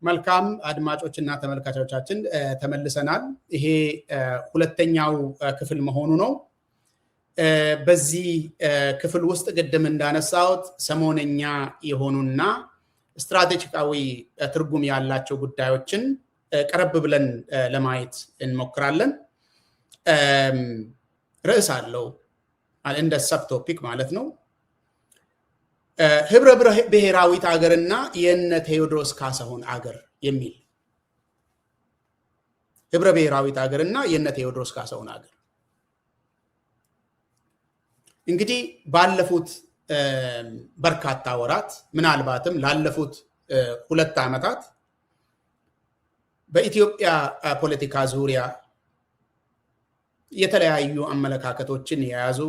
መልካም አድማጮችና ተመልካቾቻችን ተመልሰናል። ይሄ ሁለተኛው ክፍል መሆኑ ነው። በዚህ ክፍል ውስጥ ቅድም እንዳነሳሁት ሰሞነኛ የሆኑና ስትራቴጂካዊ ትርጉም ያላቸው ጉዳዮችን ቀረብ ብለን ለማየት እንሞክራለን። ርዕስ አለው እንደ ሰብ ቶፒክ ማለት ነው። ህብረ ብሔራዊት አገርና የነ ቴዎድሮስ ካሳሁን አገር የሚል ህብረ ብሔራዊት አገርና የነ ቴዎድሮስ ካሳሁን አገር እንግዲህ ባለፉት በርካታ ወራት ምናልባትም ላለፉት 2 ዓመታት በኢትዮጵያ ፖለቲካ ዙሪያ የተለያዩ አመለካከቶችን የያዙ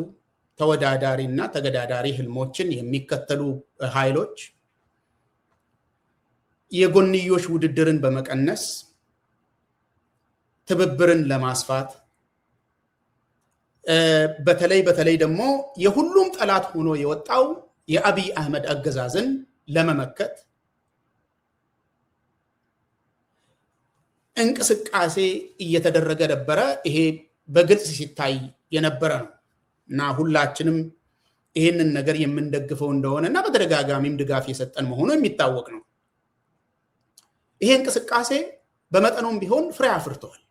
ተወዳዳሪና ተገዳዳሪ ህልሞችን የሚከተሉ ኃይሎች የጎንዮሽ ውድድርን በመቀነስ ትብብርን ለማስፋት በተለይ ደግሞ የሁሉም ጠላት ሆኖ የወጣው የአብይ አህመድ አገዛዝን ለመመከት እንቅስቃሴ እየተደረገ ነበረ። ይሄ በግልጽ ሲታይ የነበረ ነው እና ሁላችንም ይህንን ነገር የምንደግፈው እንደሆነ እና በተደጋጋሚም ድጋፍ የሰጠን መሆኑ የሚታወቅ ነው። ይሄ እንቅስቃሴ በመጠኑም ቢሆን ፍሬ አፍርተዋል።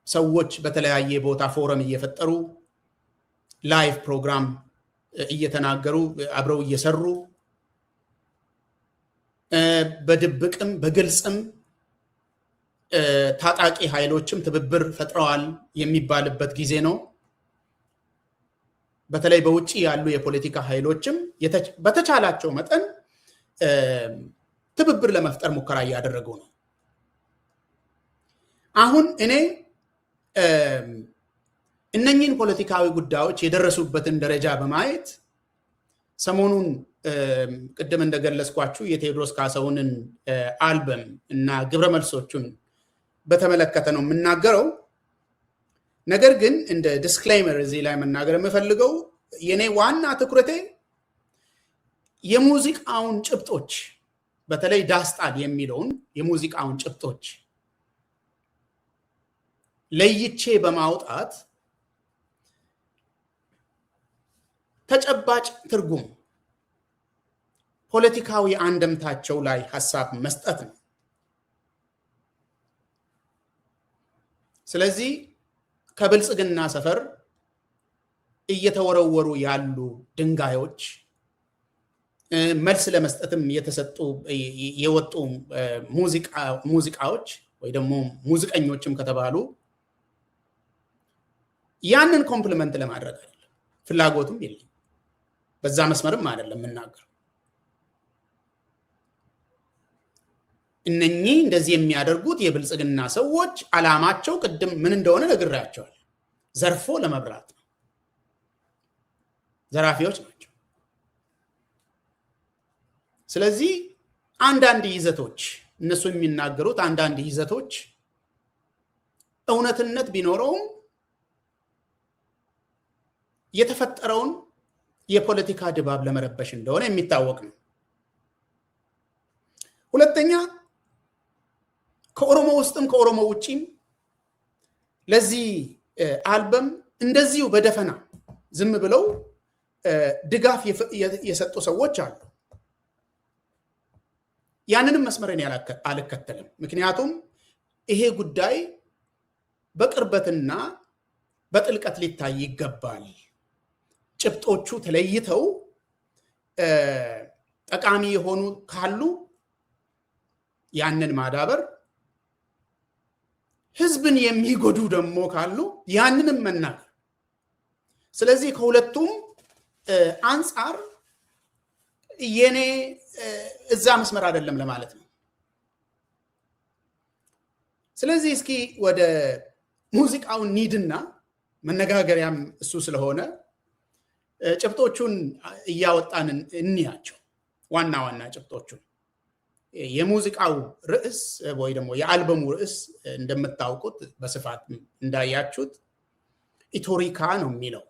ሰዎች በተለያየ ቦታ ፎረም እየፈጠሩ ላይቭ ፕሮግራም እየተናገሩ አብረው እየሰሩ በድብቅም በግልጽም ታጣቂ ኃይሎችም ትብብር ፈጥረዋል የሚባልበት ጊዜ ነው። በተለይ በውጪ ያሉ የፖለቲካ ኃይሎችም በተቻላቸው መጠን ትብብር ለመፍጠር ሙከራ እያደረጉ ነው። አሁን እኔ እነኚህን ፖለቲካዊ ጉዳዮች የደረሱበትን ደረጃ በማየት ሰሞኑን ቅድም እንደገለጽኳችሁ የቴዎድሮስ ካሳሁንን አልበም እና ግብረ መልሶቹን በተመለከተ ነው የምናገረው። ነገር ግን እንደ ዲስክሌመር እዚህ ላይ መናገር የምፈልገው የኔ ዋና ትኩረቴ የሙዚቃውን ጭብጦች በተለይ ዳስጣል የሚለውን የሙዚቃውን ጭብጦች ለይቼ በማውጣት ተጨባጭ ትርጉም ፖለቲካዊ አንደምታቸው ላይ ሐሳብ መስጠት ነው። ስለዚህ ከብልጽግና ሰፈር እየተወረወሩ ያሉ ድንጋዮች መልስ ለመስጠትም የወጡ ሙዚቃዎች ወይ ደግሞ ሙዚቀኞችም ከተባሉ ያንን ኮምፕሊመንት ለማድረግ አይደለም፣ ፍላጎቱም የለም። በዛ መስመርም አይደለም የምናገር። እነኚህ እንደዚህ የሚያደርጉት የብልጽግና ሰዎች ዓላማቸው ቅድም ምን እንደሆነ ነግሬያቸዋል። ዘርፎ ለመብላት ነው። ዘራፊዎች ናቸው። ስለዚህ አንዳንድ ይዘቶች እነሱ የሚናገሩት አንዳንድ ይዘቶች እውነትነት ቢኖረውም የተፈጠረውን የፖለቲካ ድባብ ለመረበሽ እንደሆነ የሚታወቅ ነው። ሁለተኛ ከኦሮሞ ውስጥም ከኦሮሞ ውጪም ለዚህ አልበም እንደዚሁ በደፈና ዝም ብለው ድጋፍ የሰጡ ሰዎች አሉ። ያንንም መስመርን አልከተልም። ምክንያቱም ይሄ ጉዳይ በቅርበትና በጥልቀት ሊታይ ይገባል። ጭብጦቹ ተለይተው ጠቃሚ የሆኑ ካሉ ያንን ማዳበር፣ ህዝብን የሚጎዱ ደግሞ ካሉ ያንንም መናገር። ስለዚህ ከሁለቱም አንጻር የኔ እዛ መስመር አይደለም ለማለት ነው። ስለዚህ እስኪ ወደ ሙዚቃው ኒድና መነጋገሪያም እሱ ስለሆነ ጭብጦቹን እያወጣን እንያቸው። ዋና ዋና ጭብጦቹን የሙዚቃው ርዕስ ወይ ደግሞ የአልበሙ ርዕስ እንደምታውቁት በስፋት እንዳያችሁት ኢቶሪካ ነው የሚለው።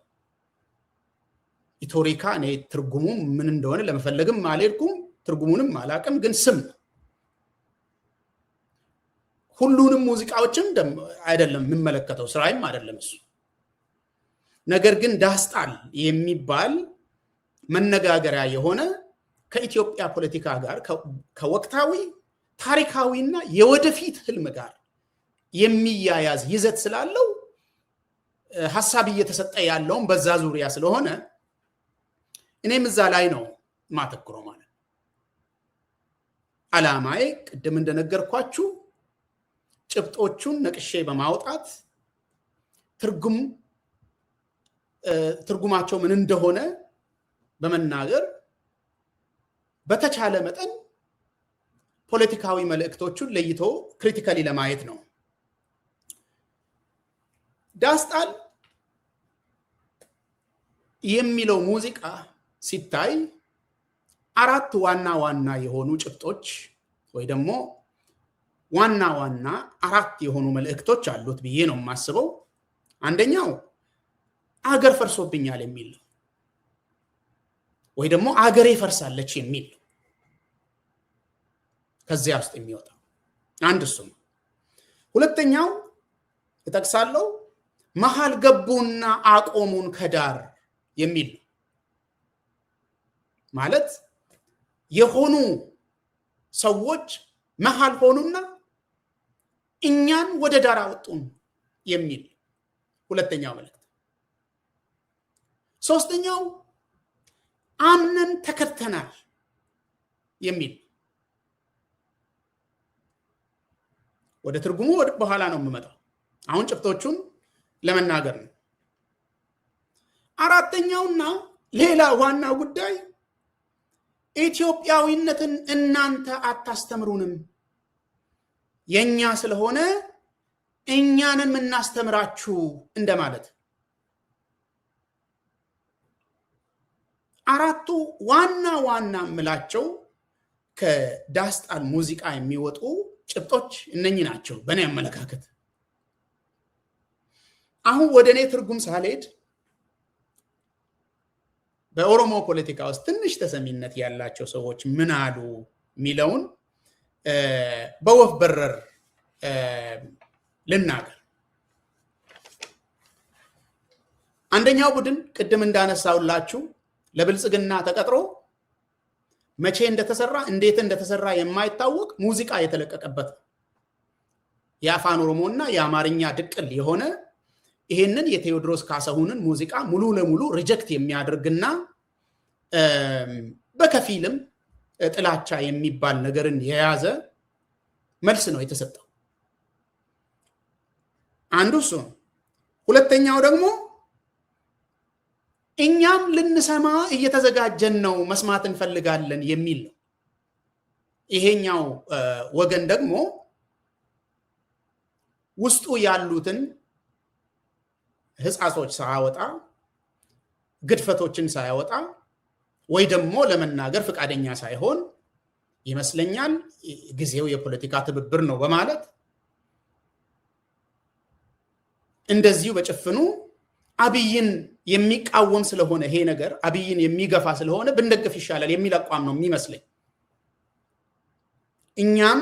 ኢቶሪካ እኔ ትርጉሙ ምን እንደሆነ ለመፈለግም አልሄድኩም። ትርጉሙንም አላቅም ግን ስም ሁሉንም ሙዚቃዎችን አይደለም የምመለከተው ስራይም አይደለም እሱ ነገር ግን ዳስጣል የሚባል መነጋገሪያ የሆነ ከኢትዮጵያ ፖለቲካ ጋር ከወቅታዊ ታሪካዊና የወደፊት ህልም ጋር የሚያያዝ ይዘት ስላለው ሐሳብ እየተሰጠ ያለው በዛ ዙሪያ ስለሆነ እኔም እዛ ላይ ነው ማተኩረው ማለት አላማዬ ቅድም እንደነገርኳችሁ ጭብጦቹን ነቅሼ በማውጣት ትርጉማቸው ምን እንደሆነ በመናገር በተቻለ መጠን ፖለቲካዊ መልእክቶቹን ለይቶ ክሪቲካሊ ለማየት ነው ዳስጣል የሚለው ሙዚቃ ሲታይ አራት ዋና የሆኑ ጭብጦች ወይ ደግሞ ዋና አራት የሆኑ መልእክቶች አሉት ብዬ ነው የማስበው አንደኛው አገር ፈርሶብኛል የሚል ወይ ደግሞ አገሬ ፈርሳለች የሚል ከዚያ ውስጥ የሚወጣ አንድ እሱ ነው ሁለተኛው እጠቅሳለሁ መሃል ገቡና አቆሙን ከዳር የሚል ማለት የሆኑ ሰዎች መሃል ሆኑና እኛን ወደ ዳር አወጡን የሚል ሁለተኛው መልእክት ሶስተኛው አምነን ተከተናል የሚል ወደ ትርጉሙ ወደ በኋላ ነው የምመጣው አሁን ጭብጦቹን ለመናገር ነው አራተኛውና ሌላ ዋና ጉዳይ ኢትዮጵያዊነትን እናንተ አታስተምሩንም የኛ ስለሆነ እኛንን እናስተምራችሁ እንደማለት አራቱ ዋና ምላቸው ከዳስጣል ሙዚቃ የሚወጡ ጭብጦች እነኚህ ናቸው በእኔ አመለካከት አሁን ወደኔ ትርጉም ሳልሄድ በኦሮሞ ፖለቲካ ውስጥ ትንሽ ተሰሚነት ያላቸው ሰዎች ምን አሉ ሚለውን በወፍ በረር ልናገር አንደኛው ቡድን ቅድም እንዳነሳውላችሁ ለብልጽግና ተቀጥሮ መቼ እንደተሰራ እንዴት እንደተሰራ የማይታወቅ ሙዚቃ የተለቀቀበት የአፋን ኦሮሞና የአማርኛ ድቅል የሆነ ይሄንን የቴዎድሮስ ካሳሁንን ሙዚቃ ሙሉ ለሙሉ ሪጀክት የሚያደርግና በከፊልም ጥላቻ የሚባል ነገርን የያዘ መልስ ነው የተሰጠው አንዱ እሱ ሁለተኛው ደግሞ እኛም ልንሰማ እየተዘጋጀን ነው መስማት እንፈልጋለን የሚል ነው ይሄኛው ወገን ደግሞ ውስጡ ያሉትን ህፃሶች ሳያወጣ ግድፈቶችን ሳያወጣ ወይ ደግሞ ለመናገር ፍቃደኛ ሳይሆን ይመስለኛል ጊዜው የፖለቲካ ትብብር ነው በማለት እንደዚሁ በጭፍኑ አብይን የሚቃወም ስለሆነ ይሄ ነገር አብይን የሚገፋ ስለሆነ ብንደግፍ ይሻላል የሚል አቋም ነው የሚመስለኝ እኛም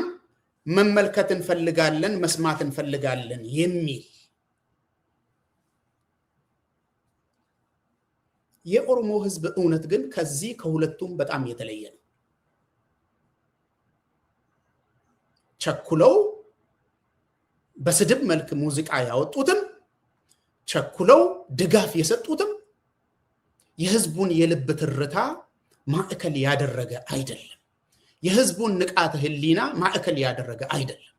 መመልከት እንፈልጋለን መስማት እንፈልጋለን የሚል የኦሮሞ ህዝብ እውነት ግን ከዚህ ከሁለቱም በጣም የተለየ ነው ቸኩለው በስድብ መልክ ሙዚቃ ያወጡትም ቸኩለው ድጋፍ የሰጡትም የህዝቡን የልብ ትርታ ማዕከል ያደረገ አይደለም የህዝቡን ንቃተ ህሊና ማዕከል ያደረገ አይደለም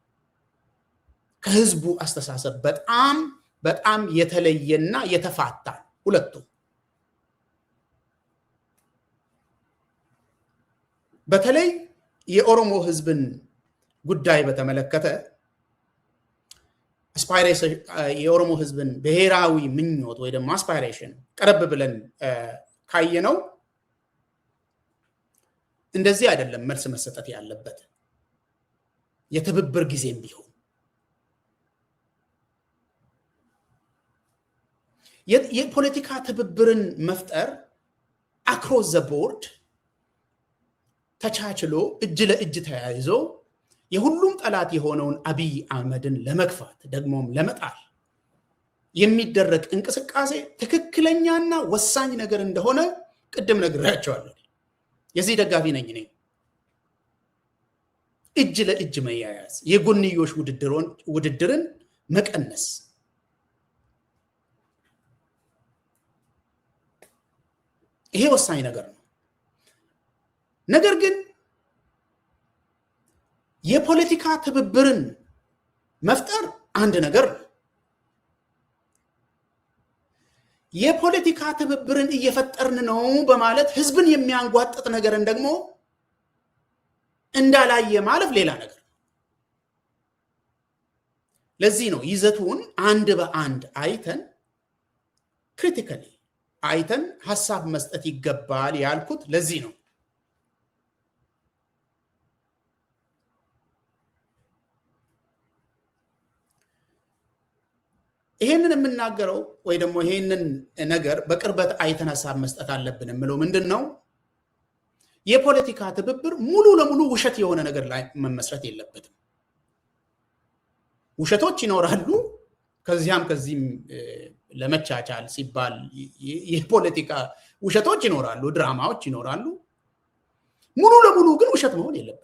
ከህዝቡ አስተሳሰብ በጣም የተለየና የተፋታ ሁለቱም በተለይ የኦሮሞ ህዝብን ጉዳይ በተመለከተ አስፓይሬሽን የኦሮሞ ህዝብን ብሔራዊ ምኞት ወይ ደግሞ አስፓይሬሽን ቀረብ ብለን ካየነው እንደዚህ አይደለም መልስ መሰጠት ያለበት የትብብር ጊዜም ቢሆን የፖለቲካ ትብብርን መፍጠር አክሮስ ዘ ቦርድ ተቻችሎ እጅ ለእጅ ተያይዞ የሁሉም ጠላት የሆነውን አብይ አህመድን ለመግፋት ደግሞም ለመጣል የሚደረግ እንቅስቃሴ ትክክለኛና ወሳኝ ነገር እንደሆነ ቅድም ነግሬያቸዋለሁ። የዚህ ደጋፊ ነኝ እኔ። እጅ ለእጅ መያያዝ፣ የጎንዮሽ ውድድርን መቀነስ፣ ይሄ ወሳኝ ነገር ነው። ነገር ግን የፖለቲካ ትብብርን መፍጠር አንድ ነገር ነው። የፖለቲካ ትብብርን እየፈጠርን ነው በማለት ህዝብን የሚያንጓጥጥ ነገርን ደግሞ እንዳላየ ማለፍ ሌላ ነገር። ለዚህ ነው ይዘቱን አንድ በአንድ አይተን ክሪቲካሊ አይተን ሐሳብ መስጠት ይገባል ያልኩት ለዚህ ነው። ይሄንን የምናገረው ወይ ደግሞ ይሄንን ነገር በቅርበት አይተን ሐሳብ መስጠት አለብን የምለው ምንድነው? የፖለቲካ ትብብር ሙሉ ለሙሉ ውሸት የሆነ ነገር ላይ መመስረት የለበትም። ውሸቶች ይኖራሉ። ከዚያም ከዚህም ለመቻቻል ሲባል የፖለቲካ ውሸቶች ይኖራሉ፣ ድራማዎች ይኖራሉ። ሙሉ ለሙሉ ግን ውሸት መሆን የለበትም።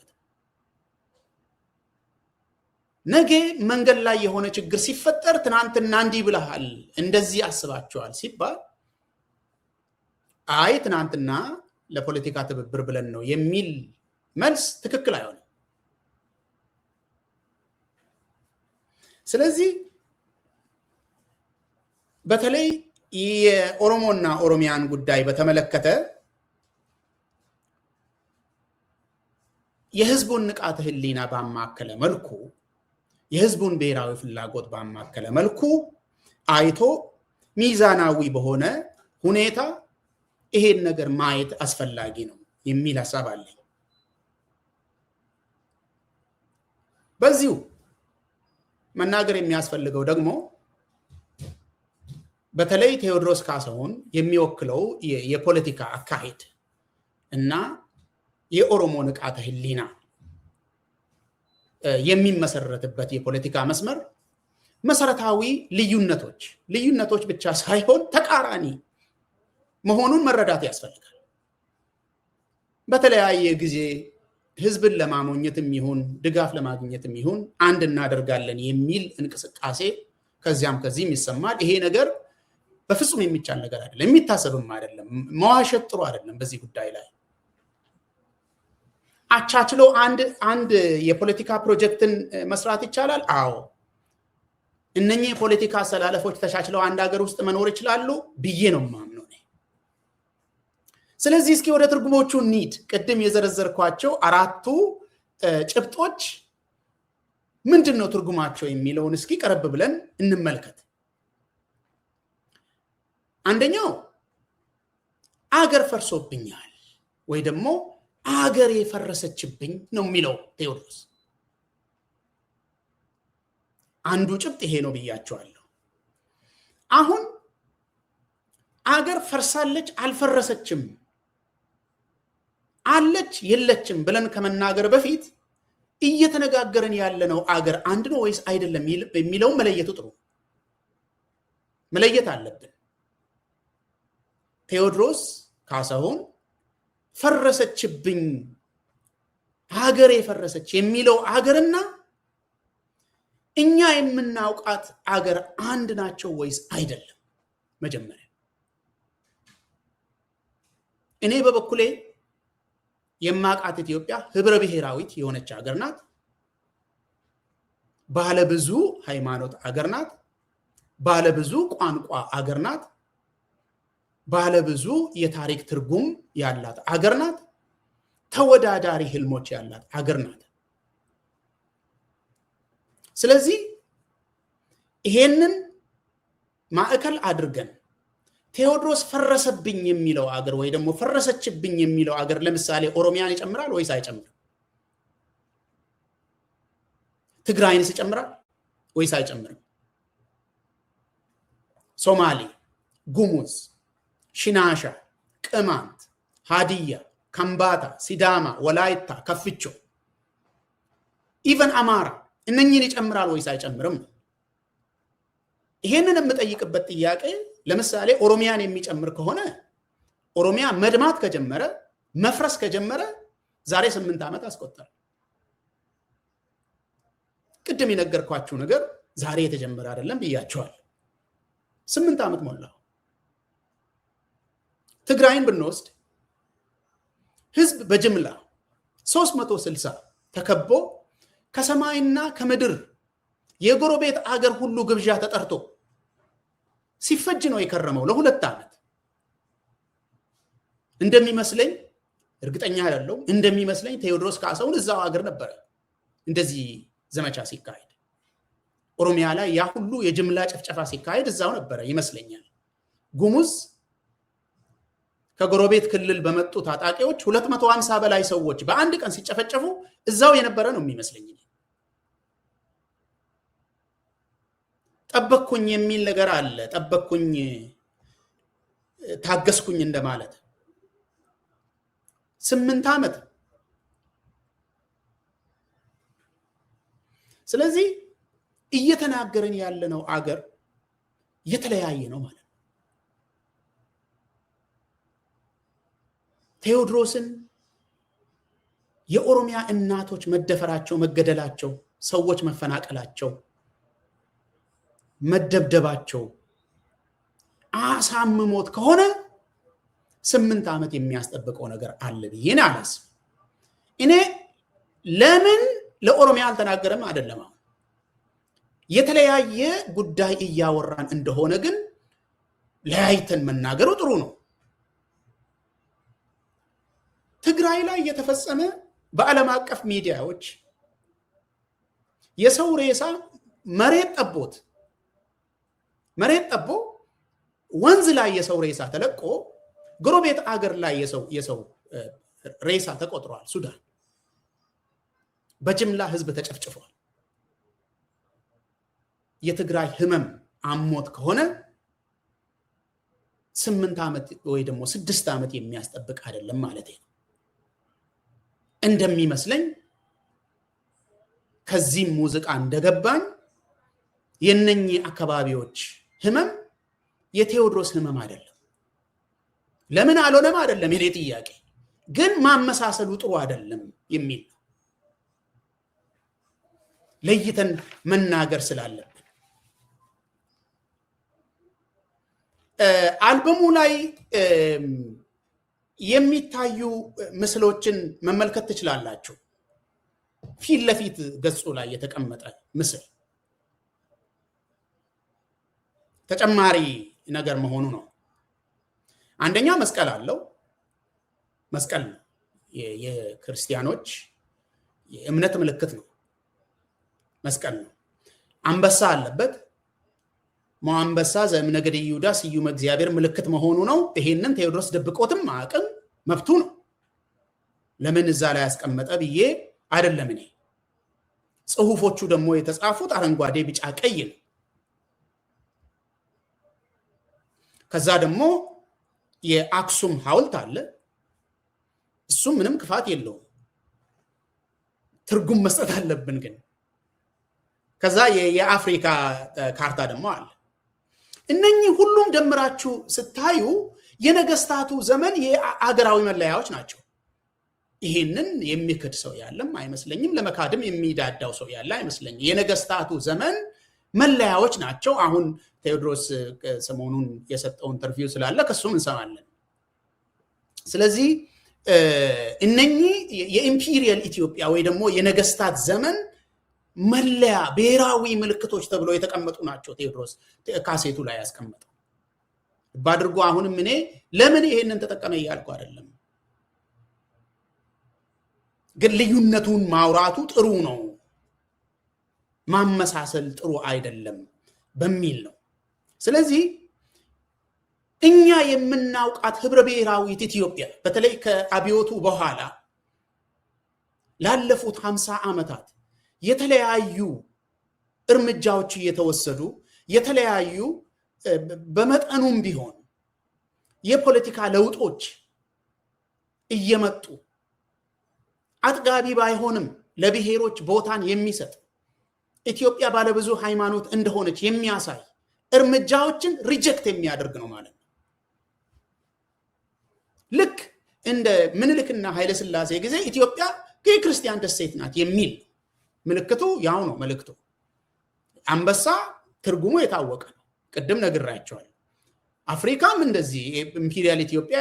ነገ መንገድ ላይ የሆነ ችግር ሲፈጠር ትናንትና እንዲህ ብለሃል፣ እንደዚህ አስባቸዋል ሲባል አይ ትናንትና ለፖለቲካ ትብብር ብለን ነው የሚል መልስ ትክክል አይሆንም። ስለዚህ በተለይ የኦሮሞና ኦሮሚያን ጉዳይ በተመለከተ የህዝቡን ንቃተ ህሊና ባማከለ መልኩ የህዝቡን ብሔራዊ ፍላጎት ባማከለ መልኩ አይቶ ሚዛናዊ በሆነ ሁኔታ ይሄን ነገር ማየት አስፈላጊ ነው የሚል ሐሳብ አለኝ። በዚሁ መናገር የሚያስፈልገው ደግሞ በተለይ ቴዎድሮስ ካሳሁን የሚወክለው የፖለቲካ አካሄድ እና የኦሮሞ ንቃተ ህሊና የሚመሰረትበት የፖለቲካ መስመር መሰረታዊ ልዩነቶች ብቻ ሳይሆን ተቃራኒ መሆኑን መረዳት ያስፈልጋል። በተለያየ ጊዜ ህዝብን ለማሞኘትም ይሁን ድጋፍ ለማግኘትም ይሁን አንድ እናደርጋለን የሚል እንቅስቃሴ ከዚያም ከዚህም ይሰማል። ይሄ ነገር በፍጹም የሚቻል ነገር አይደለም፣ የሚታሰብም አይደለም። መዋሸት ጥሩ አይደለም። በዚህ ጉዳይ ላይ አቻችሎ አንድ የፖለቲካ ፕሮጀክትን መስራት ይቻላል። አዎ፣ እነኚህ የፖለቲካ አሰላለፎች ተቻችለው አንድ ሀገር ውስጥ መኖር ይችላሉ ብዬ ነው የማምነው። ስለዚህ እስኪ ወደ ትርጉሞቹ እንሂድ። ቅድም የዘረዘርኳቸው አራቱ ጭብጦች ምንድነው ትርጉማቸው የሚለውን እስኪ ቀረብ ብለን እንመልከት። አንደኛው አገር ፈርሶብኛል ወይ ደግሞ አገር የፈረሰችብኝ ነው የሚለው ቴዎድሮስ። አንዱ ጭብጥ ይሄ ነው ብያቸዋለሁ። አሁን አገር ፈርሳለች አልፈረሰችም፣ አለች የለችም ብለን ከመናገር በፊት እየተነጋገርን ያለነው አገር አንድ ነው ወይስ አይደለም የሚለውን መለየቱ ጥሩ መለየት አለብን። ቴዎድሮስ ካሳሁን ፈረሰችብኝ ሀገር የፈረሰች የሚለው አገርና እኛ የምናውቃት አገር አንድ ናቸው ወይስ አይደለም? መጀመሪያ እኔ በበኩሌ የማውቃት ኢትዮጵያ ህብረ ብሔራዊት የሆነች ሀገር ናት። ባለብዙ ሃይማኖት ሀገር ናት። ባለብዙ ቋንቋ ሀገር ናት። ባለብዙ የታሪክ ትርጉም ያላት ሀገር ናት። ተወዳዳሪ ህልሞች ያላት ሀገር ናት። ስለዚህ ይሄንን ማዕከል አድርገን ቴዎድሮስ ፈረሰብኝ የሚለው አገር ወይ ደግሞ ፈረሰችብኝ የሚለው አገር ለምሳሌ ኦሮሚያን ይጨምራል ወይስ አይጨምርም? ትግራይንስ ይጨምራል ወይስ አይጨምርም? ሶማሌ፣ ጉሙዝ፣ ሽናሻ፣ ቅማንት፣ ሀዲያ፣ ከምባታ፣ ሲዳማ፣ ወላይታ፣ ከፍቾ ኢቨን አማራ እነኚህን ይጨምራል ወይስ አይጨምርም? ይሄንን የምጠይቅበት ጥያቄ ለምሳሌ ኦሮሚያን የሚጨምር ከሆነ ኦሮሚያ መድማት ከጀመረ መፍረስ ከጀመረ ዛሬ 8 ዓመት አስቆጠረ። ቅድም የነገርኳችሁ ነገር ዛሬ የተጀመረ አይደለም ብያችኋል። 8 ዓመት ሞላው። ትግራይን ብንወስድ ህዝብ በጅምላ 360 ተከቦ ከሰማይና ከምድር የጎረቤት አገር ሁሉ ግብዣ ተጠርቶ ሲፈጅ ነው የከረመው ለ2 ዓመት። እንደሚመስለኝ እርግጠኛ አይደለሁም፣ እንደሚመስለኝ ቴዎድሮስ ካሳሁን እዛው አገር ነበር እንደዚህ ዘመቻ ሲካሄድ። ኦሮሚያ ላይ ያ ሁሉ የጅምላ ጭፍጨፋ ሲካሄድ እዛው ነበር ይመስለኛል። ጉሙዝ ከጎረቤት ክልል በመጡ ታጣቂዎች 250 በላይ ሰዎች በአንድ ቀን ሲጨፈጨፉ እዛው የነበረ ነው የሚመስለኝ። ጠበቅኩኝ የሚል ነገር አለ። ጠበቅኩኝ፣ ታገስኩኝ እንደማለት 8 ዓመት። ስለዚህ እየተናገረን ያለነው አገር የተለያየ ነው ማለት ነው። ቴዎድሮስን የኦሮሚያ እናቶች መደፈራቸው፣ መገደላቸው፣ ሰዎች መፈናቀላቸው፣ መደብደባቸው አሳምሞት ከሆነ 8 ዓመት የሚያስጠብቀው ነገር አለ ብዬ አላስብም። እኔ ለምን ለኦሮሚያ አልተናገረም አይደለም፣ የተለያየ ጉዳይ እያወራን እንደሆነ ግን ለያይተን መናገሩ ጥሩ ነው። ትግራይ ላይ የተፈጸመ በዓለም አቀፍ ሚዲያዎች የሰው ሬሳ መሬት ጠቦ ወንዝ ላይ የሰው ሬሳ ተለቆ ጎረቤት አገር ላይ የሰው ሬሳ ተቆጥሯል። ሱዳን በጅምላ ህዝብ ተጨፍጭፏል። የትግራይ ህመም አሞት ከሆነ 8 ዓመት ወይ ደግሞ 6 ዓመት የሚያስጠብቅ አይደለም ማለት ነው። እንደሚመስለኝ ከዚህ ሙዚቃ እንደገባን የነኚህ አካባቢዎች ህመም የቴዎድሮስ ህመም አይደለም። ለምን አልሆነም አይደለም የኔ ጥያቄ፣ ግን ማመሳሰሉ ጥሩ አይደለም የሚል ነው። ለይተን መናገር ስላለብን አልበሙ ላይ የሚታዩ ምስሎችን መመልከት ትችላላችሁ። ፊት ለፊት ገጹ ላይ የተቀመጠ ምስል ተጨማሪ ነገር መሆኑ ነው። አንደኛ መስቀል አለው። መስቀል ነው የክርስቲያኖች የእምነት ምልክት ነው። መስቀል ነው። አንበሳ አለበት። አንበሳ ዘእምነገደ ይሁዳ ስዩመ እግዚአብሔር ምልክት መሆኑ ነው። ይሄንን ቴዎድሮስ ደብቆትም አቅም መብቱ ነው። ለምን እዛ ላይ ያስቀመጠ ብዬ አይደለም እኔ። ጽሁፎቹ ደግሞ የተጻፉት አረንጓዴ፣ ቢጫ፣ ቀይ ነው። ከዛ ደግሞ የአክሱም ሐውልት አለ። እሱ ምንም ክፋት የለውም። ትርጉም መስጠት አለብን ግን። ከዛ የአፍሪካ ካርታ ደግሞ አለ። እነኚህ ሁሉም ደምራችሁ ስታዩ የነገስታቱ ዘመን የአገራዊ መለያዎች ናቸው። ይሄንን የሚክድ ሰው ያለም አይመስለኝም። ለመካድም የሚዳዳው ሰው ያለ አይመስለኝም። የነገስታቱ ዘመን መለያዎች ናቸው። አሁን ቴዎድሮስ ሰሞኑን የሰጠው ኢንተርቪው ስላለ ከሱም እንሰማለን። ስለዚህ እነኚህ የኢምፔሪያል ኢትዮጵያ ወይ ደግሞ የነገስታት ዘመን መለያ ብሔራዊ ምልክቶች ተብለው የተቀመጡ ናቸው። ቴዎድሮስ ካሴቱ ላይ ያስቀመጠው ባድርጎ። አሁንም እኔ ለምን ይሄንን ተጠቀመ እያልኩ አይደለም፣ ግን ልዩነቱን ማውራቱ ጥሩ ነው፣ ማመሳሰል ጥሩ አይደለም በሚል ነው። ስለዚህ እኛ የምናውቃት ህብረ ብሔራዊት ኢትዮጵያ በተለይ ከአብዮቱ በኋላ ላለፉት 50 ዓመታት የተለያዩ እርምጃዎች እየተወሰዱ የተለያዩ በመጠኑም ቢሆን የፖለቲካ ለውጦች እየመጡ አጥጋቢ ባይሆንም ለብሔሮች ቦታን የሚሰጥ ኢትዮጵያ ባለብዙ ሃይማኖት እንደሆነች የሚያሳይ እርምጃዎችን ሪጀክት የሚያደርግ ነው ማለት ነው። ልክ እንደ ምኒልክና ኃይለ ሥላሴ ጊዜ ኢትዮጵያ የክርስቲያን ደሴት ናት የሚል ምልክቱ ያው ነው። መልእክቱ አንበሳ ትርጉሙ የታወቀ ነው። ቅድም ነግራቸዋል። አፍሪካም እንደዚህ ኢምፔሪያል ኢትዮጵያ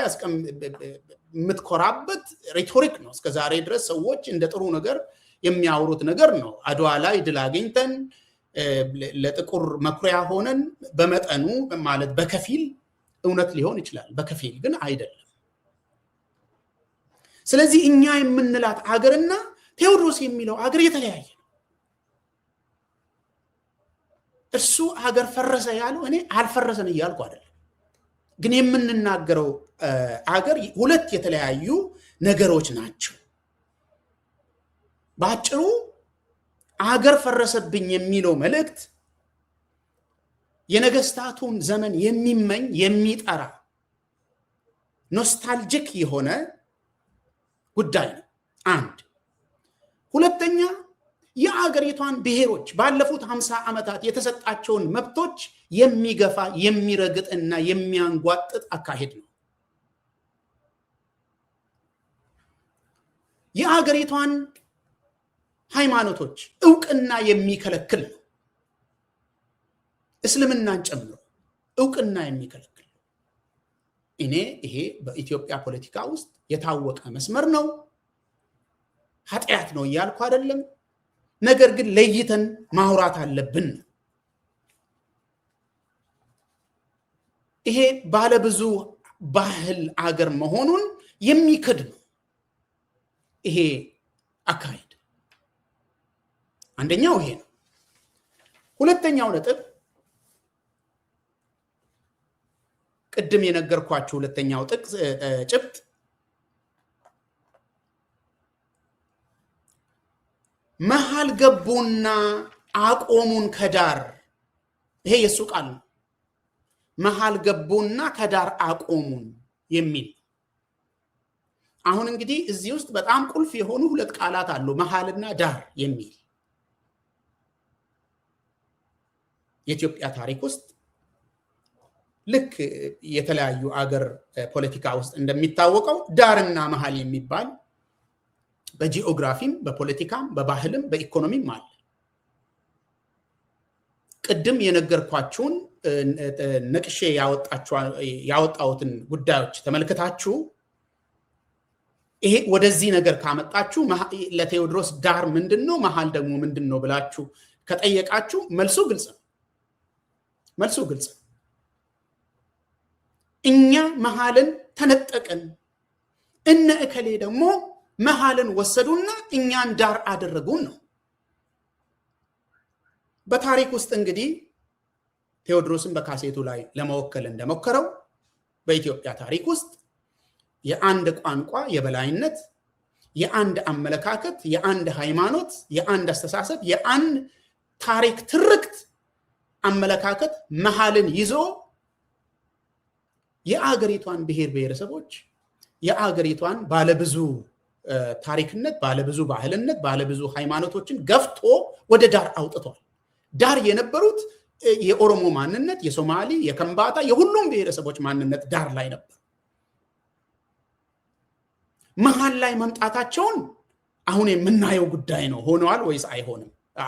የምትኮራበት ሪቶሪክ ነው። እስከዛሬ ድረስ ሰዎች እንደ ጥሩ ነገር የሚያወሩት ነገር ነው። አድዋ ላይ ድል አግኝተን ለጥቁር መኩሪያ ሆነን በመጠኑ ማለት በከፊል እውነት ሊሆን ይችላል፣ በከፊል ግን አይደለም። ስለዚህ እኛ የምንላት አገርና ቴዎድሮስ የሚለው አገር የተለያየ ነው። እሱ አገር ፈረሰ ያለው እኔ አልፈረሰን እያልኩ አይደለም፣ ግን የምንናገረው አገር ሁለት የተለያዩ ነገሮች ናቸው። ባጭሩ አገር ፈረሰብኝ የሚለው መልእክት የነገስታቱን ዘመን የሚመኝ የሚጠራ ኖስታልጂክ የሆነ ጉዳይ ነው። አንድ ሁለተኛ የአገሪቷን ብሔሮች ባለፉት 50 ዓመታት የተሰጣቸውን መብቶች የሚገፋ የሚረግጥና የሚያንጓጥጥ አካሄድ ነው። የአገሪቷን ሃይማኖቶች ዕውቅና የሚከለክል ነው። እስልምናን ጨምሮ ዕውቅና የሚከለክል ነው። እኔ ይሄ በኢትዮጵያ ፖለቲካ ውስጥ የታወቀ መስመር ነው፣ ኃጢአት ነው እያልኩ አይደለም። ነገር ግን ለይተን ማውራት አለብን። ይሄ ባለብዙ ባህል አገር መሆኑን የሚክድ ነው ይሄ አካሄድ። አንደኛው ይሄ ነው። ሁለተኛው ነጥብ ቅድም የነገርኳችሁ ሁለተኛው ጥቅስ ጭብጥ መሃል ገቡና አቆሙን ከዳር። ይሄ የሱ ቃል ነው። መሃል ገቡና ከዳር አቆሙን የሚል አሁን እንግዲህ እዚህ ውስጥ በጣም ቁልፍ የሆኑ ሁለት ቃላት አሉ፣ መሃልና ዳር የሚል። የኢትዮጵያ ታሪክ ውስጥ ልክ የተለያዩ አገር ፖለቲካ ውስጥ እንደሚታወቀው ዳርና መሃል የሚባል በጂኦግራፊም በፖለቲካም በባህልም በኢኮኖሚም አለ። ቅድም የነገርኳችሁን ነቅሼ ያወጣሁትን ጉዳዮች ተመልክታችሁ ይሄ ወደዚህ ነገር ካመጣችሁ ለቴዎድሮስ ዳር ምንድነው መሃል ደግሞ ምንድነው ብላችሁ ከጠየቃችሁ መልሱ ግልጽ ነው። መልሱ ግልጽ ነው። እኛ መሃልን ተነጠቅን፣ እነ እከሌ ደግሞ መሃልን ወሰዱና እኛን ዳር አደረጉን ነው። በታሪክ ውስጥ እንግዲህ ቴዎድሮስን በካሴቱ ላይ ለመወከል እንደሞከረው በኢትዮጵያ ታሪክ ውስጥ የአንድ ቋንቋ የበላይነት፣ የአንድ አመለካከት፣ የአንድ ሃይማኖት፣ የአንድ አስተሳሰብ፣ የአንድ ታሪክ ትርክት አመለካከት መሃልን ይዞ የአገሪቷን ብሔር ብሔረሰቦች የአገሪቷን ባለብዙ ታሪክነት፣ ባለብዙ ባህልነት፣ ባለብዙ ሃይማኖቶችን ገፍቶ ወደ ዳር አውጥቷል። ዳር የነበሩት የኦሮሞ ማንነት፣ የሶማሊ፣ የከምባታ፣ የሁሉም ብሔረሰቦች ማንነት ዳር ላይ ነበር። መሃል ላይ መምጣታቸውን አሁን የምናየው ጉዳይ ነው። ሆነዋል ወይስ